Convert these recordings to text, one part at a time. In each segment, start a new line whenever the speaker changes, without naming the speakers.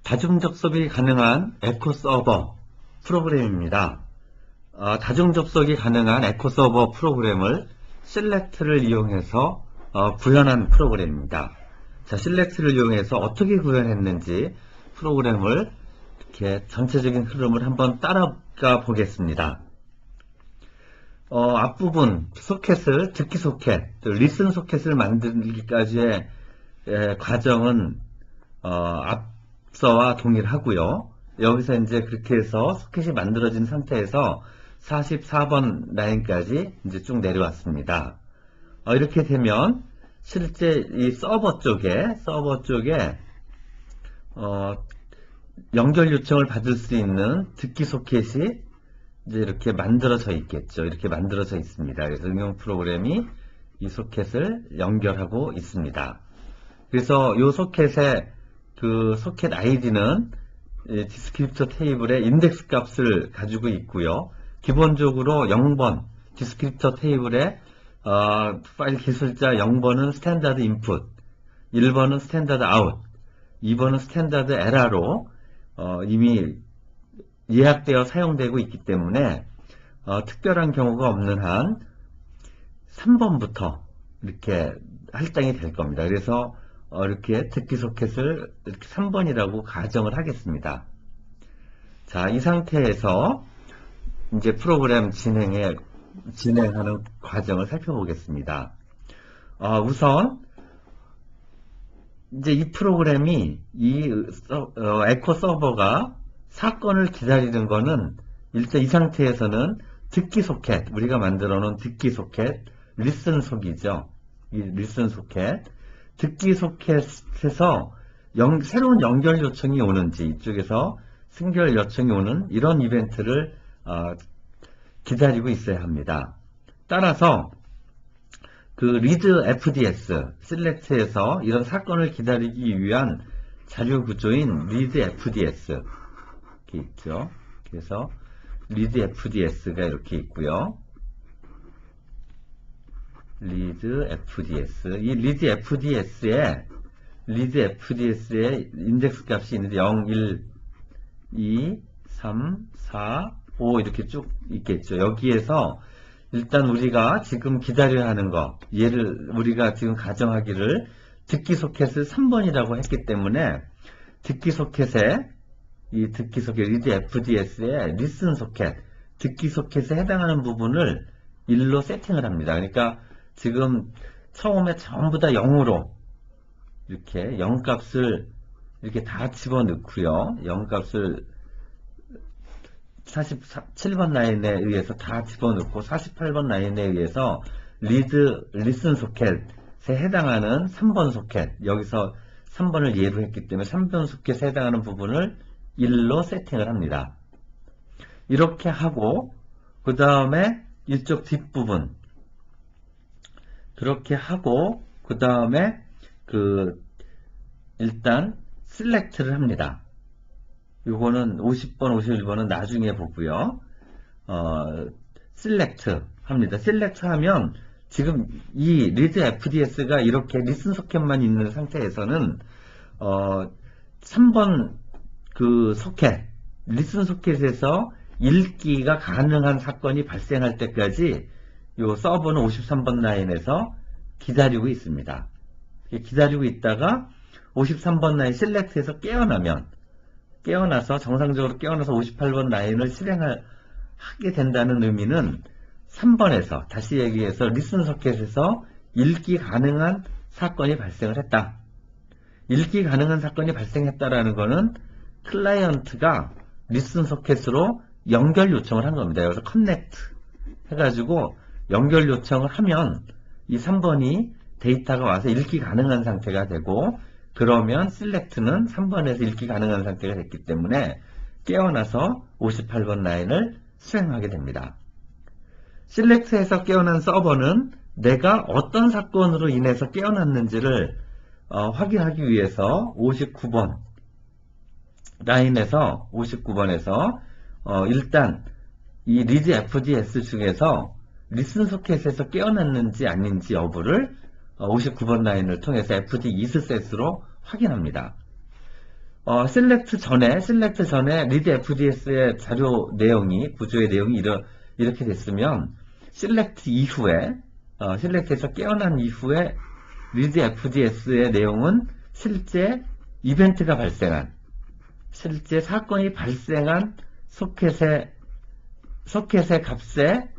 다중 접속이 가능한 에코 서버 프로그램입니다. 다중 접속이 가능한 에코 서버 프로그램을 셀렉트를 이용해서 구현한 프로그램입니다. 자, 셀렉트를 이용해서 어떻게 구현했는지 프로그램을 이렇게 전체적인 흐름을 한번 따라가 보겠습니다. 앞부분 소켓을 듣기 소켓, 리슨 소켓을 만들기까지의 과정은 앞서와 동일하고요. 여기서 이제 그렇게 해서 소켓이 만들어진 상태에서 44번 라인까지 이제 쭉 내려왔습니다. 이렇게 되면 실제 이 서버 쪽에 연결 요청을 받을 수 있는 듣기 소켓이 이제 이렇게 만들어져 있겠죠. 이렇게 만들어져 있습니다. 그래서 응용 프로그램이 이 소켓을 연결하고 있습니다. 그래서 이 소켓의 그 소켓 아이디는 디스크립터 테이블의 인덱스 값을 가지고 있고요. 기본적으로 0번 디스크립터 테이블의 파일 기술자 0번은 스탠다드 인풋, 1번은 스탠다드 아웃, 2번은 스탠다드 에러로 이미 예약되어 사용되고 있기 때문에 특별한 경우가 없는 한 3번부터 이렇게 할당이 될 겁니다. 그래서 이렇게 듣기 소켓을 이렇게 3번이라고 가정을 하겠습니다. 자, 이 상태에서 이제 프로그램 진행하는 과정을 살펴보겠습니다. 우선 이제 이 프로그램이 에코 서버가 사건을 기다리는 거는 일단 이 상태에서는 듣기 소켓, 우리가 만들어 놓은 듣기 소켓, 리슨 속이죠. 이 리슨 소켓, 듣기 소켓에서 새로운 연결 요청이 오는지, 이쪽에서 승결 요청이 오는 이런 이벤트를 기다리고 있어야 합니다. 따라서 그 리드 FDS, 셀렉트에서 이런 사건을 기다리기 위한 자료 구조인 리드 FDS 이렇게 있죠. 그래서 리드 FDS가 이렇게 있고요. 리드 FDS, 이 리드 FDS에 인덱스 값이 있는데 0, 1, 2, 3, 4, 5 이렇게 쭉 있겠죠. 여기에서 일단 우리가 지금 기다려야 하는 거, 우리가 지금 가정하기를 듣기 소켓을 3번이라고 했기 때문에 듣기 소켓에 리드 FDS의 리슨 소켓, 듣기 소켓에 해당하는 부분을 1로 세팅을 합니다. 그러니까 지금 처음에 전부 다 0으로 이렇게 0값을 이렇게 다 집어넣고요. 0값을 47번 라인에 의해서 다 집어넣고 48번 라인에 의해서 리슨 소켓에 해당하는 3번 소켓, 여기서 3번을 예로 했기 때문에 3번 소켓에 해당하는 부분을 1로 세팅을 합니다. 이렇게 하고 그 다음에 이쪽 뒷부분 그렇게 하고 그 다음에 일단 셀렉트를 합니다. 요거는 50번, 51번은 나중에 보고요. 셀렉트 합니다. 셀렉트 하면 지금 이 리드 FDS가 이렇게 리슨 소켓만 있는 상태에서는 3번 그 소켓, 리슨 소켓에서 읽기가 가능한 사건이 발생할 때까지 요 서버는 53번 라인에서 기다리고 있습니다. 기다리고 있다가 53번 라인 셀렉트에서 깨어나서 정상적으로 깨어나서 58번 라인을 실행하게 된다는 의미는 3번에서 다시 얘기해서 리슨 소켓에서 읽기 가능한 사건이 발생을 했다. 읽기 가능한 사건이 발생했다라는 것은 클라이언트가 리슨 소켓으로 연결 요청을 한 겁니다. 여기서 커넥트 해가지고 연결 요청을 하면 이 3번이 데이터가 와서 읽기 가능한 상태가 되고, 그러면 셀렉트는 3번에서 읽기 가능한 상태가 됐기 때문에 깨어나서 58번 라인을 수행하게 됩니다. 셀렉트에서 깨어난 서버는 내가 어떤 사건으로 인해서 깨어났는지를 확인하기 위해서 59번 라인에서 59번에서 일단 이 리드 FDS 중에서 리슨 소켓에서 깨어났는지 아닌지 여부를 59번 라인을 통해서 FD 이스셋으로 확인합니다. 셀렉트 전에 리드 FDS의 자료 내용이, 구조의 내용이 이렇게 됐으면, 셀렉트 이후에, 셀렉트에서 깨어난 이후에 리드 FDS의 내용은 실제 이벤트가 발생한, 실제 사건이 발생한 소켓의 값에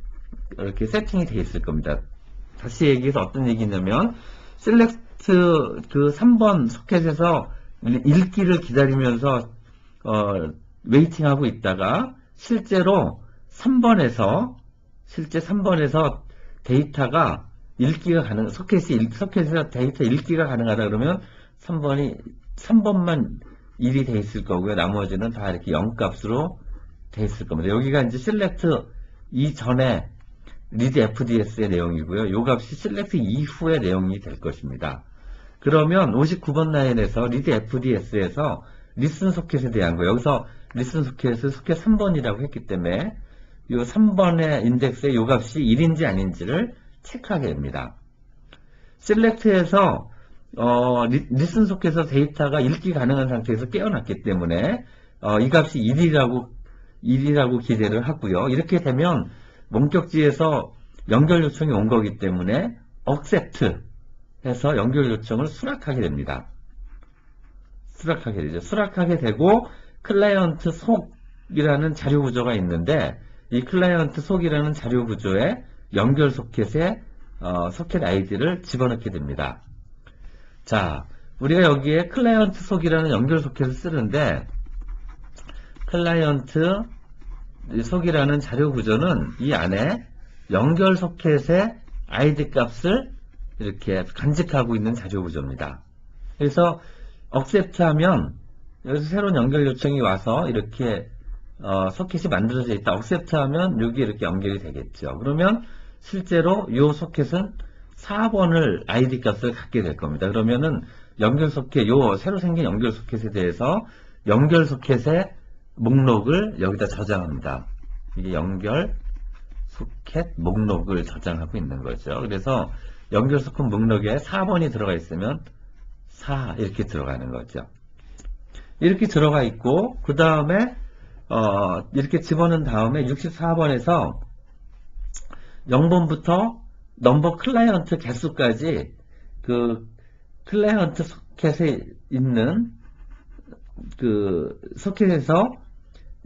이렇게 세팅이 되어 있을 겁니다. 다시 얘기해서 어떤 얘기냐면, 셀렉트 그 3번 소켓에서 읽기를 기다리면서 웨이팅하고 있다가 실제로 3번에서 데이터가 읽기가 소켓에서 데이터 읽기가 가능하다 그러면 3번만 1이 돼 있을 거고요. 나머지는 다 이렇게 0값으로 돼 있을 겁니다. 여기가 이제 셀렉트 이전에 리드 FDS의 내용이고요. 이 값이 셀렉트 이후의 내용이 될 것입니다. 그러면 59번 라인에서 리드 FDS에서 리슨 소켓에 대한 거, 여기서 리슨 소켓을 소켓 3번이라고 했기 때문에 이 3번의 인덱스의 이 값이 1인지 아닌지를 체크하게 됩니다. 셀렉트에서 리슨 소켓에서 데이터가 읽기 가능한 상태에서 깨어났기 때문에 이 값이 1이라고 기대를 하고요. 이렇게 되면 목격지에서 연결 요청이 온 거기 때문에 accept 해서 연결 요청을 수락하게 됩니다. 수락하게 되고 클라이언트 속이라는 자료 구조가 있는데 이 클라이언트 속이라는 자료 구조에 연결 소켓에 소켓 아이디를 집어넣게 됩니다. 자, 우리가 여기에 클라이언트 속이라는 연결 소켓을 쓰는데 클라이언트 속이라는 자료 구조는 이 안에 연결 소켓의 아이디 값을 이렇게 간직하고 있는 자료 구조입니다. 그래서 accept 하면 여기서 새로운 연결 요청이 와서 이렇게 소켓이 만들어져 있다. accept 하면 여기 이렇게 연결이 되겠죠. 그러면 실제로 이 소켓은 4번을 아이디 값을 갖게 될 겁니다. 그러면은 연결 소켓, 새로 생긴 연결 소켓에 대해서 연결 소켓의 목록을 여기다 저장합니다. 이게 연결 소켓 목록을 저장하고 있는 거죠. 그래서 연결 소켓 목록에 4번이 들어가 있으면 4 이렇게 들어가는 거죠. 이렇게 들어가 있고 그 다음에 이렇게 집어넣은 다음에 64번에서 0번부터 넘버 클라이언트 개수까지 그 클라이언트 소켓에 있는 그 소켓에서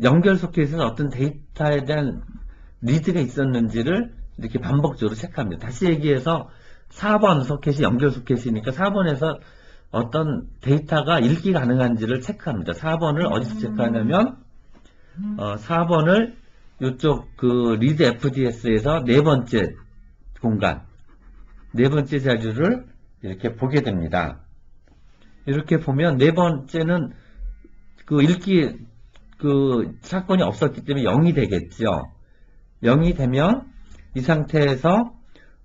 연결 소켓에서 어떤 데이터에 대한 리드가 있었는지를 이렇게 반복적으로 체크합니다. 다시 얘기해서 4번 소켓이 연결 소켓이니까 4번에서 어떤 데이터가 읽기 가능한지를 체크합니다. 4번을 어디서 체크하냐면 4번을 이쪽 그 리드 FDS에서 네 번째 공간, 네 번째 자료를 이렇게 보게 됩니다. 이렇게 보면 네 번째는 그 읽기 그 사건이 없었기 때문에 0이 되겠죠. 0이 되면 이 상태에서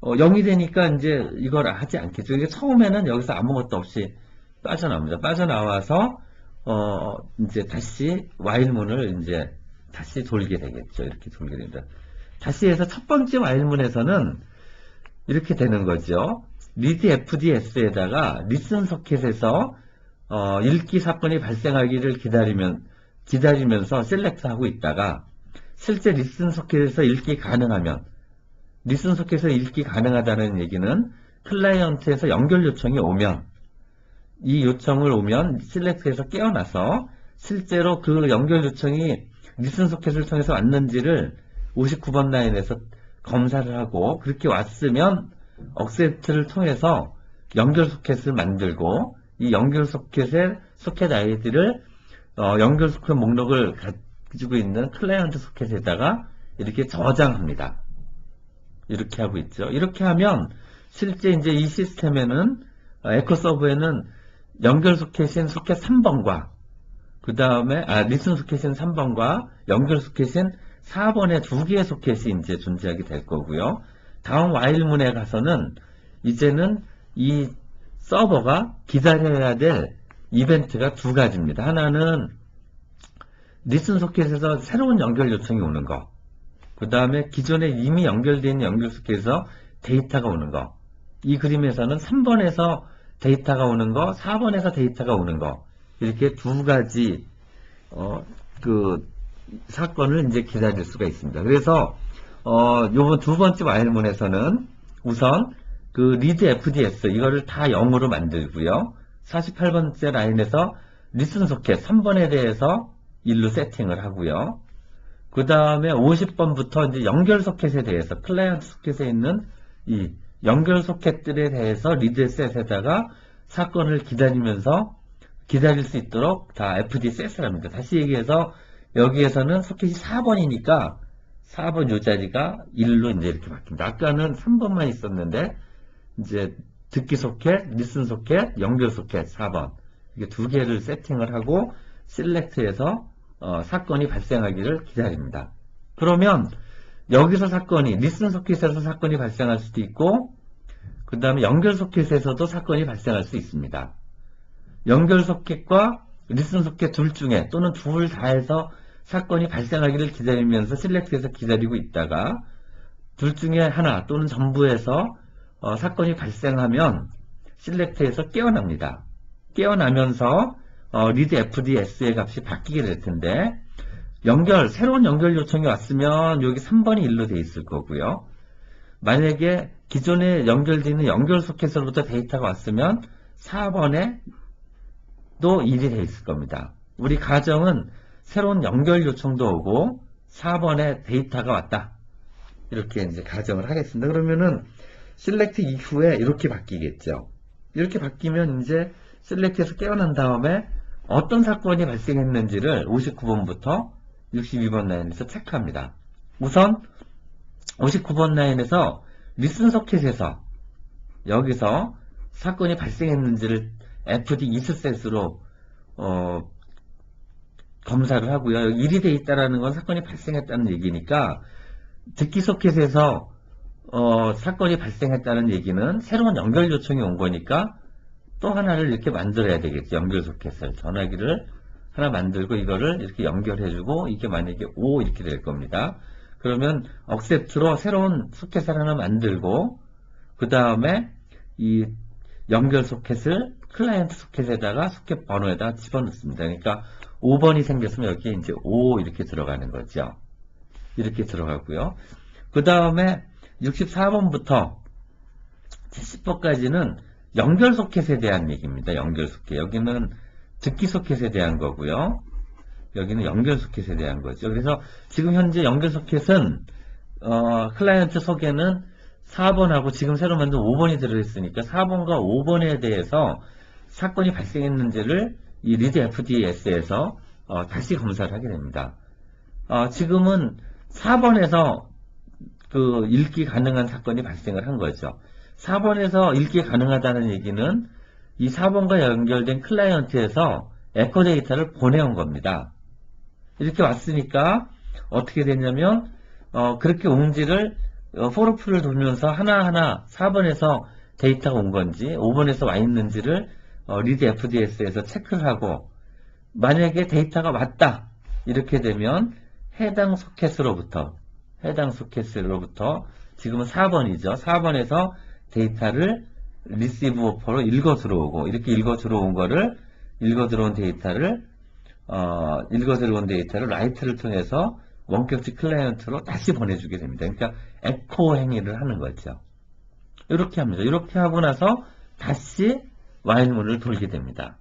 0이 되니까 이제 이걸 하지 않겠죠. 이게 처음에는 여기서 아무것도 없이 빠져나옵니다. 빠져나와서 이제 다시 while문을 이제 다시 돌게 되겠죠. 이렇게 돌게 됩니다. 다시 해서 첫 번째 while문에서는 이렇게 되는 거죠. 리드 FDS에다가 리슨 소켓에서 읽기 사건이 발생하기를 기다리면서 셀렉트하고 있다가 실제 리슨 소켓에서 읽기 가능하면 리슨 소켓에서 읽기 가능하다는 얘기는 클라이언트에서 연결 요청이 오면 이 요청을 오면 셀렉트에서 깨어나서 실제로 그 연결 요청이 리슨 소켓을 통해서 왔는지를 59번 라인에서 검사를 하고 그렇게 왔으면 accept를 통해서 연결 소켓을 만들고 이 연결 소켓의 소켓 아이디를 연결 소켓 목록을 가지고 있는 클라이언트 소켓에다가 이렇게 저장합니다. 이렇게 하고 있죠. 이렇게 하면 실제 이제 이 시스템에는 에코 서버에는 연결 소켓인 소켓 3번과 그 다음에 리슨 소켓인 3번과 연결 소켓인 4번의 두 개의 소켓이 이제 존재하게 될 거고요. 다음 while문에 가서는 이제는 이 서버가 기다려야 될 이벤트가 두 가지입니다. 하나는 리슨 소켓에서 새로운 연결 요청이 오는 거, 그 다음에 기존에 이미 연결되어 있는 연결 소켓에서 데이터가 오는 거. 이 그림에서는 3번에서 데이터가 오는 거, 4번에서 데이터가 오는 거. 이렇게 두 가지 그 사건을 이제 기다릴 수가 있습니다. 그래서 요번 두 번째 와일문에서는 우선 그 리드 FDS 이거를 다 0으로 만들고요. 48번째 라인에서 리슨 소켓 3번에 대해서 1로 세팅을 하고요. 그 다음에 50번부터 이제 연결 소켓에 대해서 클라이언트 소켓에 있는 이 연결 소켓들에 대해서 리드 셋에다가 사건을 기다릴 수 있도록 다 FD 셋을 합니다. 다시 얘기해서 여기에서는 소켓이 4번이니까 4번 요 자리가 1로 이제 이렇게 바뀝니다. 아까는 3번만 있었는데 이제 듣기 소켓, 리슨 소켓, 연결 소켓 4번 이게 두 개를 세팅을 하고 셀렉트해서 사건이 발생하기를 기다립니다. 그러면 여기서 사건이 리슨 소켓에서 사건이 발생할 수도 있고 그 다음에 연결 소켓에서도 사건이 발생할 수 있습니다. 연결 소켓과 리슨 소켓 둘 중에 또는 둘 다 해서 사건이 발생하기를 기다리면서 셀렉트해서 기다리고 있다가 둘 중에 하나 또는 전부에서 사건이 발생하면 셀렉트해서 깨어납니다. 깨어나면서 리드 FDS의 값이 바뀌게 될 텐데 새로운 연결 요청이 왔으면 여기 3번이 1로 돼 있을 거고요. 만약에 기존에 연결되어 있는 연결 소켓으로부터 데이터가 왔으면 4번에 또 1이 돼 있을 겁니다. 우리 가정은 새로운 연결 요청도 오고 4번에 데이터가 왔다. 이렇게 이제 가정을 하겠습니다. 그러면은 셀렉트 이후에 이렇게 바뀌겠죠. 이렇게 바뀌면 이제 셀렉트에서 깨어난 다음에 어떤 사건이 발생했는지를 59번부터 62번 라인에서 체크합니다. 우선 59번 라인에서 리슨 소켓에서 여기서 사건이 발생했는지를 FD 이스셋으로 검사를 하고요. 1이 돼 있다라는 건 사건이 발생했다는 얘기니까 듣기 소켓에서 사건이 발생했다는 얘기는 새로운 연결 요청이 온 거니까 또 하나를 이렇게 만들어야 되겠죠. 연결 소켓을 전화기를 하나 만들고 이거를 이렇게 연결해주고 이게 만약에 5 이렇게 될 겁니다. 그러면 억셉트로 새로운 소켓을 하나 만들고 그 다음에 이 연결 소켓을 클라이언트 소켓에다가 소켓 번호에다 집어넣습니다. 그러니까 5번이 생겼으면 여기에 이제 5 이렇게 들어가는 거죠. 이렇게 들어가고요. 그 다음에 64번부터 70번까지는 연결 소켓에 대한 얘기입니다. 연결 소켓. 여기는 듣기 소켓에 대한 거고요. 여기는 연결 소켓에 대한 거죠. 그래서 지금 현재 연결 소켓은 클라이언트 속에는 4번하고 지금 새로 만든 5번이 들어있으니까 4번과 5번에 대해서 사건이 발생했는지를 이 리드 FDS에서 다시 검사를 하게 됩니다. 지금은 4번에서 그 읽기 가능한 사건이 발생을 한 거죠. 4번에서 읽기 가능하다는 얘기는 이 4번과 연결된 클라이언트에서 에코 데이터를 보내온 겁니다. 이렇게 왔으니까 어떻게 됐냐면 그렇게 온지를 포르프를 돌면서 하나하나 4번에서 데이터가 온 건지 5번에서 와 있는지를 리드 FDS에서 체크를 하고 만약에 데이터가 왔다 이렇게 되면 해당 소켓으로부터 지금은 4번이죠. 4번에서 데이터를 리시브 오퍼로 읽어 들어오고 이렇게 읽어 들어온 데이터를 라이트를 통해서 원격지 클라이언트로 다시 보내주게 됩니다. 그러니까 에코 행위를 하는 거죠. 이렇게 합니다. 이렇게 하고 나서 다시 와일문을 돌게 됩니다.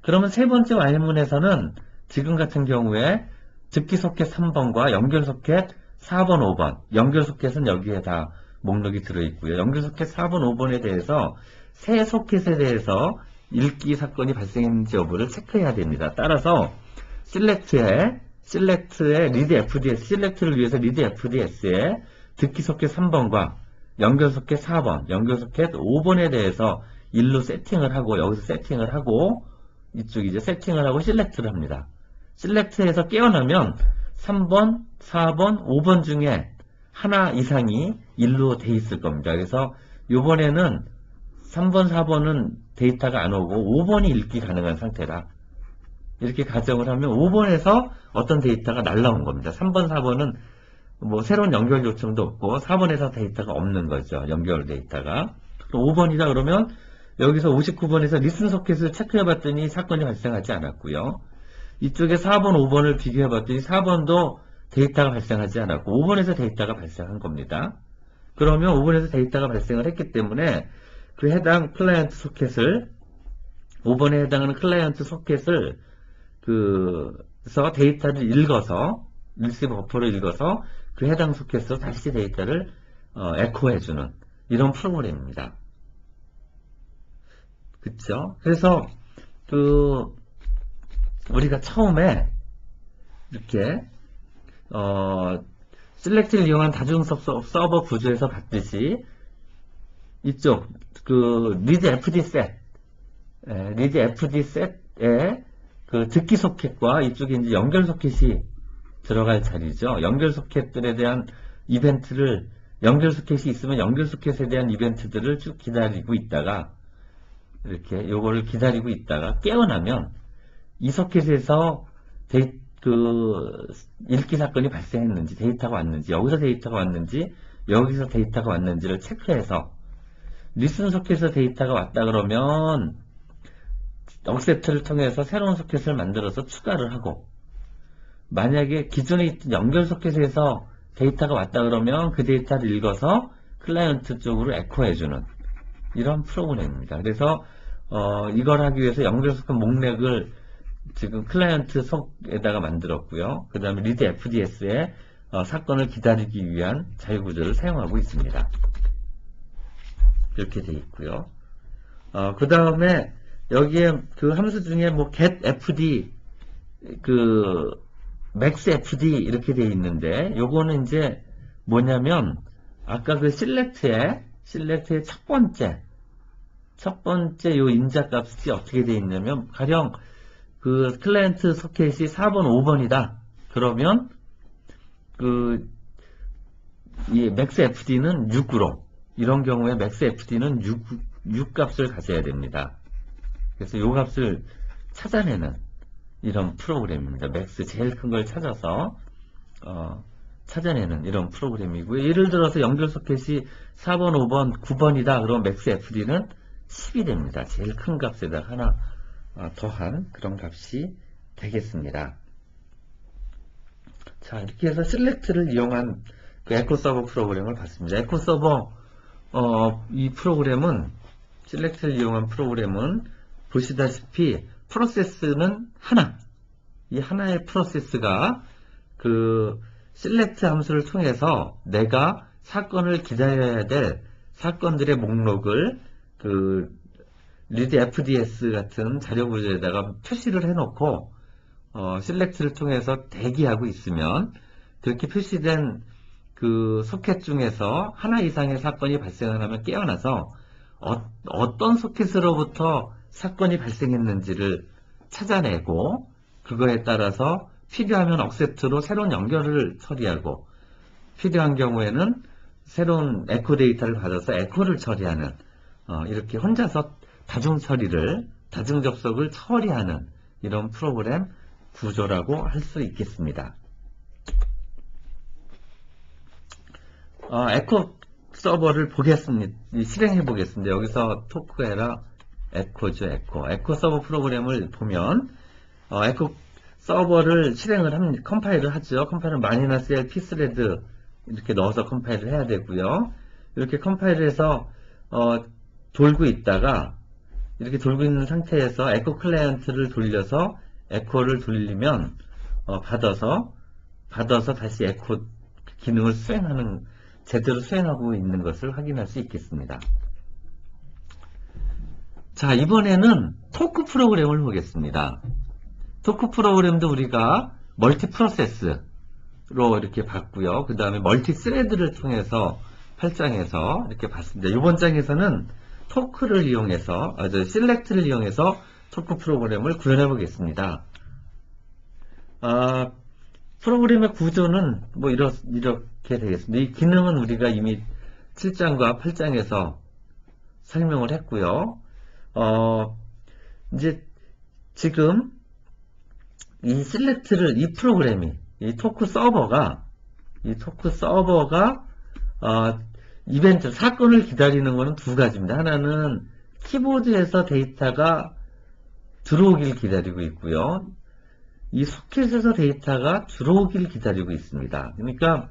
그러면 세 번째 와일문에서는 지금 같은 경우에 듣기 소켓 3번과 연결 소켓 4번, 5번 연결 소켓은 여기에 다 목록이 들어있고요. 연결 소켓 4번, 5번에 대해서 새 소켓에 대해서 읽기 사건이 발생했는지 여부를 체크해야 됩니다. 따라서 셀렉트의 리드 FDS, 셀렉트를 위해서 리드 FDS에 듣기 소켓 3번과 연결 소켓 4번, 연결 소켓 5번에 대해서 1로 세팅을 하고 여기서 세팅을 하고 이쪽 이제 세팅을 하고 셀렉트를 합니다. 셀렉트에서 깨어나면 3번, 4번, 5번 중에 하나 이상이 1로 돼 있을 겁니다. 그래서 이번에는 3번, 4번은 데이터가 안 오고 5번이 읽기 가능한 상태라 이렇게 가정을 하면 5번에서 어떤 데이터가 날라온 겁니다. 3번, 4번은 뭐 새로운 연결 요청도 없고 4번에서 데이터가 없는 거죠. 연결 데이터가. 5번이다 그러면 여기서 59번에서 리슨 소켓을 체크해 봤더니 사건이 발생하지 않았고요. 이쪽에 4번, 5번을 비교해 봤더니 4번도 데이터가 발생하지 않았고 5번에서 데이터가 발생한 겁니다. 그러면 5번에서 데이터가 발생을 했기 때문에 그 해당 클라이언트 소켓을 5번에 해당하는 클라이언트 소켓을 그래서 데이터를 읽어서 리시브 버퍼를 읽어서 그 해당 소켓으로 다시 데이터를 에코해주는 이런 프로그램입니다. 그쵸? 그래서 우리가 처음에 이렇게 셀렉트를 이용한 다중 서버 구조에서 봤듯이 이쪽 리드 FD 셋에 그 듣기 소켓과 이쪽에 이제 연결 소켓이 들어갈 자리죠. 연결 소켓들에 대한 이벤트를 연결 소켓이 있으면 연결 소켓에 대한 이벤트들을 쭉 기다리고 있다가 이렇게 요거를 기다리고 있다가 깨어나면 이 소켓에서 읽기 사건이 발생했는지 데이터가 왔는지 여기서 데이터가 왔는지 여기서 데이터가 왔는지를 체크해서 리슨 소켓에서 데이터가 왔다 그러면 억셉트를 통해서 새로운 소켓을 만들어서 추가를 하고 만약에 기존에 있던 연결 소켓에서 데이터가 왔다 그러면 그 데이터를 읽어서 클라이언트 쪽으로 에코해주는 이런 프로그램입니다. 그래서 이걸 하기 위해서 연결 소켓 목록을 지금 클라이언트 속에다가 만들었고요. 그 다음에 리드 FDS에 사건을 기다리기 위한 자유구조를 사용하고 있습니다. 이렇게 되어 있고요. 그 다음에 여기에 그 함수 중에 뭐 getFD, maxFD 이렇게 되어 있는데 요거는 이제 뭐냐면 아까 그 select의 첫 번째 요 인자값이 어떻게 되어 있냐면 가령 그 클라이언트 소켓이 4번, 5번이다. 그러면 이 maxFD는 6으로 이런 경우에 maxFD는 6 값을 가져야 됩니다. 그래서 요 값을 찾아내는 이런 프로그램입니다. max 제일 큰 걸 찾아서 찾아내는 이런 프로그램이고요. 예를 들어서 연결 소켓이 4번, 5번, 9번이다. 그러면 maxFD는 10이 됩니다. 제일 큰 값에다 하나 더한 그런 값이 되겠습니다. 자, 이렇게 해서 셀렉트를 이용한 그 에코서버 프로그램을 봤습니다. 에코서버 이 프로그램은 셀렉트를 이용한 프로그램은 보시다시피 프로세스는 하나, 이 하나의 프로세스가 그 select 함수를 통해서 내가 사건을 기다려야 될 사건들의 목록을 그 리드 FDS 같은 자료 구조에다가 표시를 해놓고 select를 통해서 대기하고 있으면 그렇게 표시된 그 소켓 중에서 하나 이상의 사건이 발생하면 깨어나서 어떤 소켓으로부터 사건이 발생했는지를 찾아내고 그거에 따라서 필요하면 억셉트로 새로운 연결을 처리하고 필요한 경우에는 새로운 에코 데이터를 받아서 에코를 처리하는 이렇게 혼자서 다중 접속을 처리하는 이런 프로그램 구조라고 할 수 있겠습니다. 에코 서버를 실행해 보겠습니다. 여기서 토크에라 에코죠, 에코 서버 프로그램을 보면 에코 서버를 컴파일을 하죠. 컴파일은 -l pthread 이렇게 넣어서 컴파일을 해야 되고요. 이렇게 컴파일을 해서 돌고 있다가 이렇게 돌고 있는 상태에서 에코 클라이언트를 돌려서 에코를 돌리면 받아서 다시 에코 기능을 제대로 수행하고 있는 것을 확인할 수 있겠습니다. 자, 이번에는 토크 프로그램을 보겠습니다. 토크 프로그램도 우리가 멀티 프로세스로 이렇게 봤고요. 그 다음에 멀티 스레드를 통해서 8장에서 이렇게 봤습니다. 이번 장에서는 토크를 이용해서, 셀렉트를 이용해서 토크 프로그램을 구현해 보겠습니다. 프로그램의 구조는 뭐 이렇게 되겠습니다. 이 기능은 우리가 이미 7장과 8장에서 설명을 했고요. 이제 지금 이 셀렉트를 이 프로그램이 이 토크 서버가 이벤트 사건을 기다리는 것은 두 가지입니다. 하나는 키보드에서 데이터가 들어오길 기다리고 있고요. 이 소켓에서 데이터가 들어오길 기다리고 있습니다. 그러니까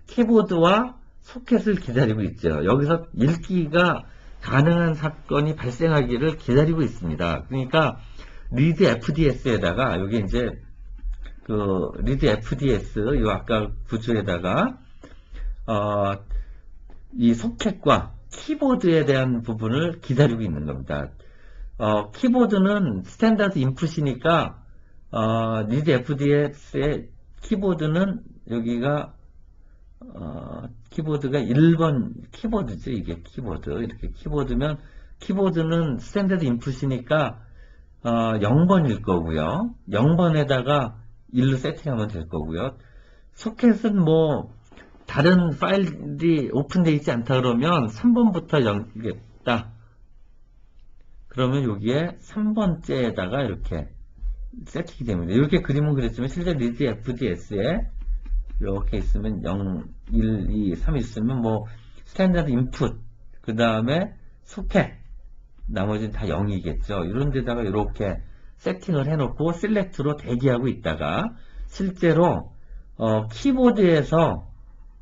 키보드와 소켓을 기다리고 있죠. 여기서 읽기가 가능한 사건이 발생하기를 기다리고 있습니다. 그러니까 리드 FDS에다가 여기 이제 그 리드 FDS 요 아까 구조에다가 이 소켓과 키보드에 대한 부분을 기다리고 있는 겁니다. 키보드는 스탠다드 인풋이니까 리드 FDS의 키보드는 여기가 키보드가 1번 키보드죠. 이게 키보드. 이렇게 키보드면 키보드는 스탠다드 인풋이니까 0번일 거고요. 0번에다가 1로 세팅하면 될 거고요. 소켓은 뭐 다른 파일이 오픈되어 있지 않다 그러면 3번부터 0이겠다. 그러면 여기에 3번째에다가 이렇게 세팅이 됩니다. 이렇게 그림은 그랬지만 실제 리드 FDS에 이렇게 있으면 0, 1, 2, 3 있으면 뭐 스탠다드 인풋 그 다음에 소켓 나머지는 다 0이겠죠. 이런 데다가 이렇게 세팅을 해놓고 셀렉트로 대기하고 있다가 실제로 키보드에서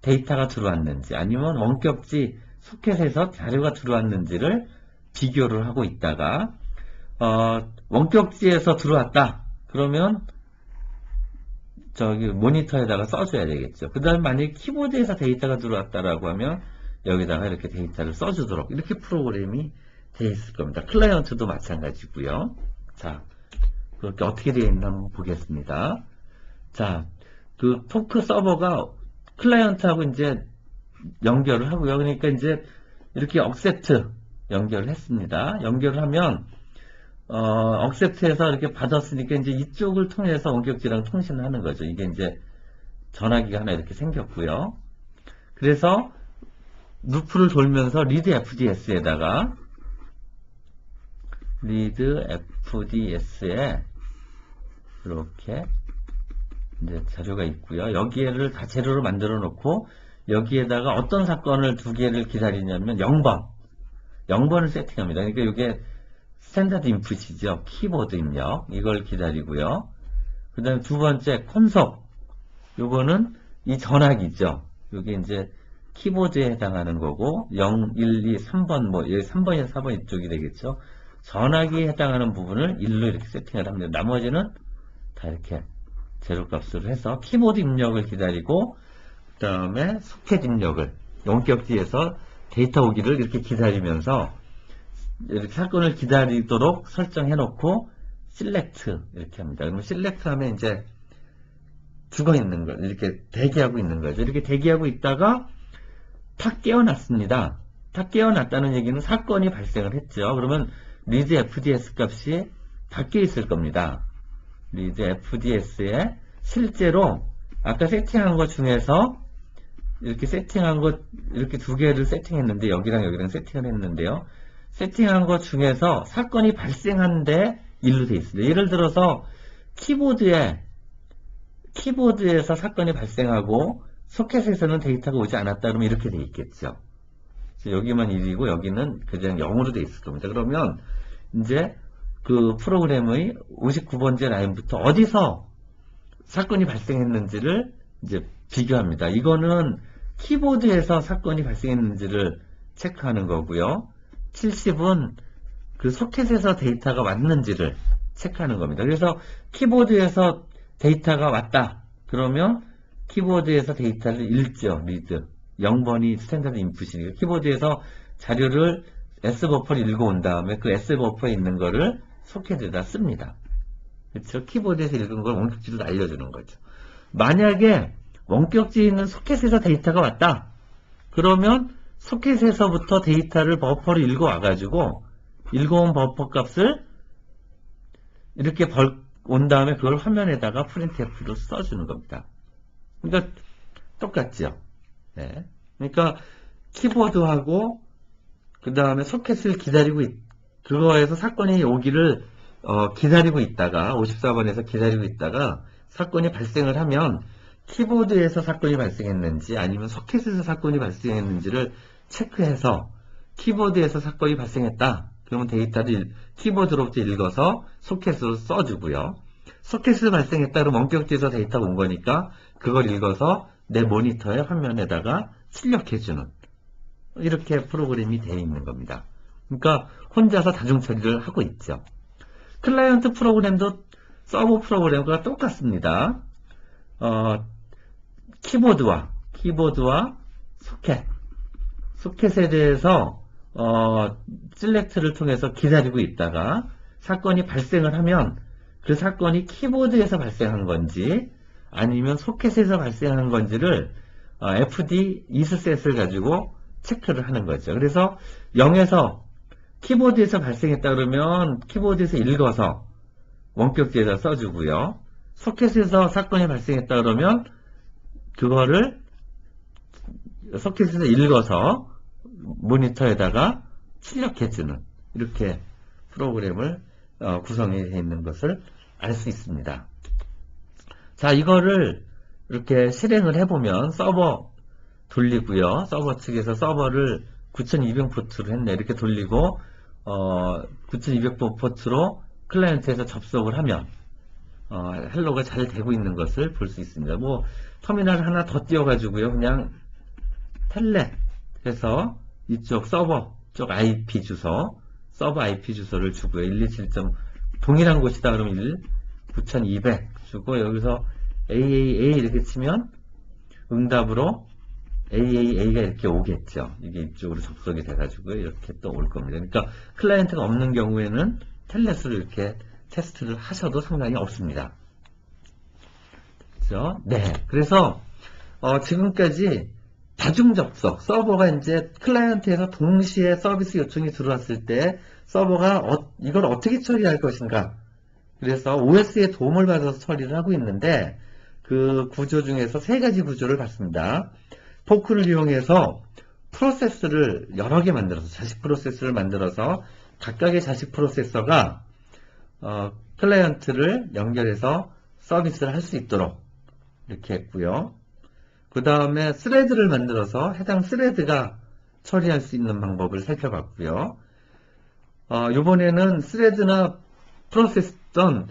데이터가 들어왔는지 아니면 원격지 소켓에서 자료가 들어왔는지를 비교를 하고 있다가 원격지에서 들어왔다 그러면 저기 모니터에다가 써줘야 되겠죠. 그 다음에 만약에 키보드에서 데이터가 들어왔다라고 하면 여기다가 이렇게 데이터를 써주도록 이렇게 프로그램이 되어 있을 겁니다. 클라이언트도 마찬가지고요. 자, 그렇게 어떻게 되어 있나 한번 보겠습니다. 자, 그 토크 서버가 클라이언트하고 이제 연결을 하고요. 그러니까 이제 이렇게 억셉트 연결을 했습니다. 연결을 하면 억셉트에서 이렇게 받았으니까 이제 이쪽을 통해서 원격지랑 통신을 하는 거죠. 이게 이제 전화기가 하나 이렇게 생겼고요. 그래서 루프를 돌면서 리드 FDS에다가 리드 FDS에 이렇게 이제 자료가 있고요. 여기에를 다 재료로 만들어 놓고 여기에다가 어떤 사건을 두 개를 기다리냐면 0번을 세팅합니다. 그러니까 이게 스탠다드 인풋이죠. 키보드 입력 이걸 기다리고요. 그 다음에 두 번째 콘솔 요거는 이 전화기죠. 이게 이제 키보드에 해당하는 거고 0, 1, 2, 3번 뭐 여기 3번이나 4번 이쪽이 되겠죠. 전화기에 해당하는 부분을 1로 이렇게 세팅을 합니다. 나머지는 다 이렇게 재료값으로 해서 키보드 입력을 기다리고 그 다음에 소켓 입력을 원격지에서 데이터 오기를 이렇게 기다리면서 이렇게 사건을 기다리도록 설정해 놓고 select 이렇게 합니다. 그러면 select 하면 이제 죽어 있는 거 이렇게 대기하고 있는 거죠. 이렇게 대기하고 있다가 탁 깨어났습니다. 탁 깨어났다는 얘기는 사건이 발생을 했죠. 그러면 리드 FDS 값이 바뀌어 있을 겁니다. 리드 FDS에 실제로 아까 세팅한 것 중에서 이렇게 세팅한 것 이렇게 두 개를 세팅했는데 여기랑 여기랑 세팅을 했는데요. 세팅한 것 중에서 사건이 발생한데 1로 되어 있습니다. 예를 들어서 키보드에서 사건이 발생하고 소켓에서는 데이터가 오지 않았다 그러면 이렇게 되어 있겠죠. 여기만 1이고 여기는 그냥 0으로 되어 있을 겁니다. 그러면 이제 그 프로그램의 59번째 라인부터 어디서 사건이 발생했는지를 이제 비교합니다. 이거는 키보드에서 사건이 발생했는지를 체크하는 거고요. 70은 그 소켓에서 데이터가 왔는지를 체크하는 겁니다. 그래서 키보드에서 데이터가 왔다. 그러면 키보드에서 데이터를 읽죠. 리드. 0번이 스탠다드 인풋이니까 키보드에서 자료를 S버퍼를 읽어온 다음에 그 S버퍼에 있는 거를 소켓에다 씁니다. 그렇죠? 키보드에서 읽은 걸 원격지로 날려주는 거죠. 만약에 원격지에 있는 소켓에서 데이터가 왔다. 그러면 소켓에서부터 데이터를 버퍼를 읽어와가지고 읽어온 버퍼 값을 이렇게 온 다음에 그걸 화면에다가 프린트F로 써주는 겁니다. 그러니까 똑같죠. 네. 그러니까 키보드하고 그 다음에 소켓을 기다리고 그거에서 사건이 오기를 기다리고 있다가 54번에서 기다리고 있다가 사건이 발생을 하면 키보드에서 사건이 발생했는지 아니면 소켓에서 사건이 발생했는지를 체크해서 키보드에서 사건이 발생했다. 그러면 데이터를 키보드로부터 읽어서 소켓으로 써주고요. 소켓을 발생했다 그러면 원격지에서 데이터가 온 거니까 그걸 읽어서 내 모니터의 화면에다가 출력해주는 이렇게 프로그램이 되어 있는 겁니다. 그러니까 혼자서 다중 처리를 하고 있죠. 클라이언트 프로그램도 서버 프로그램과 똑같습니다. 키보드와 소켓에 대해서 셀렉트를 통해서 기다리고 있다가 사건이 발생을 하면 그 사건이 키보드에서 발생한 건지 아니면 소켓에서 발생한 건지를 FD 이스셋을 가지고 체크를 하는 거죠. 그래서 0에서 키보드에서 발생했다 그러면 키보드에서 읽어서 원격지에다 써주고요. 소켓에서 사건이 발생했다 그러면 그거를 소켓에서 읽어서 모니터에다가 출력해주는 이렇게 프로그램을 구성해 있는 것을 알 수 있습니다. 자, 이거를 이렇게 실행을 해보면 서버 돌리고요. 서버 측에서 서버를 9200포트로 했네. 이렇게 돌리고 9200포트로 클라이언트에서 접속을 하면 헬로가 잘 되고 있는 것을 볼 수 있습니다. 뭐 터미널 하나 더 띄워가지고요. 그냥 텔넷 해서 이쪽 서버 쪽 IP 주소, 서버 IP 주소를 주고요. 127. 동일한 곳이다 그러면 9200 주고 여기서 AAA 이렇게 치면 응답으로 AAA가 이렇게 오겠죠. 이게 이쪽으로 접속이 돼가지고 이렇게 또 올 겁니다. 그러니까 클라이언트가 없는 경우에는 텔넷으로 이렇게 테스트를 하셔도 상관이 없습니다. 그렇죠? 네. 그래서 지금까지 다중 접속, 서버가 이제 클라이언트에서 동시에 서비스 요청이 들어왔을 때 서버가 이걸 어떻게 처리할 것인가. 그래서 OS의 도움을 받아서 처리를 하고 있는데 그 구조 중에서 세 가지 구조를 봤습니다. 포크를 이용해서 프로세스를 여러 개 만들어서 자식 프로세스를 만들어서 각각의 자식 프로세서가 클라이언트를 연결해서 서비스를 할 수 있도록 이렇게 했고요. 그 다음에 스레드를 만들어서 해당 스레드가 처리할 수 있는 방법을 살펴봤고요. 이번에는 스레드나 프로세스는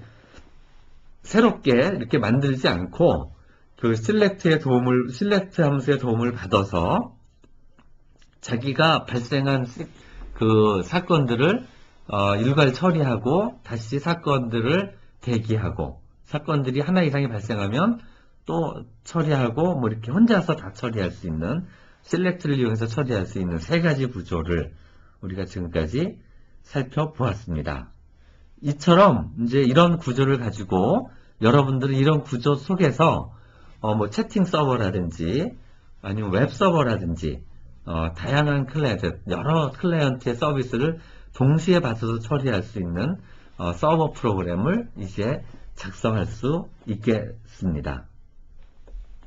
새롭게 이렇게 만들지 않고 그 실렉트 함수의 도움을 받아서 자기가 발생한 그 사건들을 일괄 처리하고 다시 사건들을 대기하고 사건들이 하나 이상이 발생하면 또 처리하고 뭐 이렇게 혼자서 다 처리할 수 있는 셀렉트를 이용해서 처리할 수 있는 세 가지 구조를 우리가 지금까지 살펴보았습니다. 이처럼 이제 이런 구조를 가지고 여러분들은 이런 구조 속에서 뭐 채팅 서버라든지 아니면 웹 서버라든지 다양한 클라이언트, 여러 클라이언트의 서비스를 동시에 받아서 처리할 수 있는 서버 프로그램을 이제 작성할 수 있겠습니다.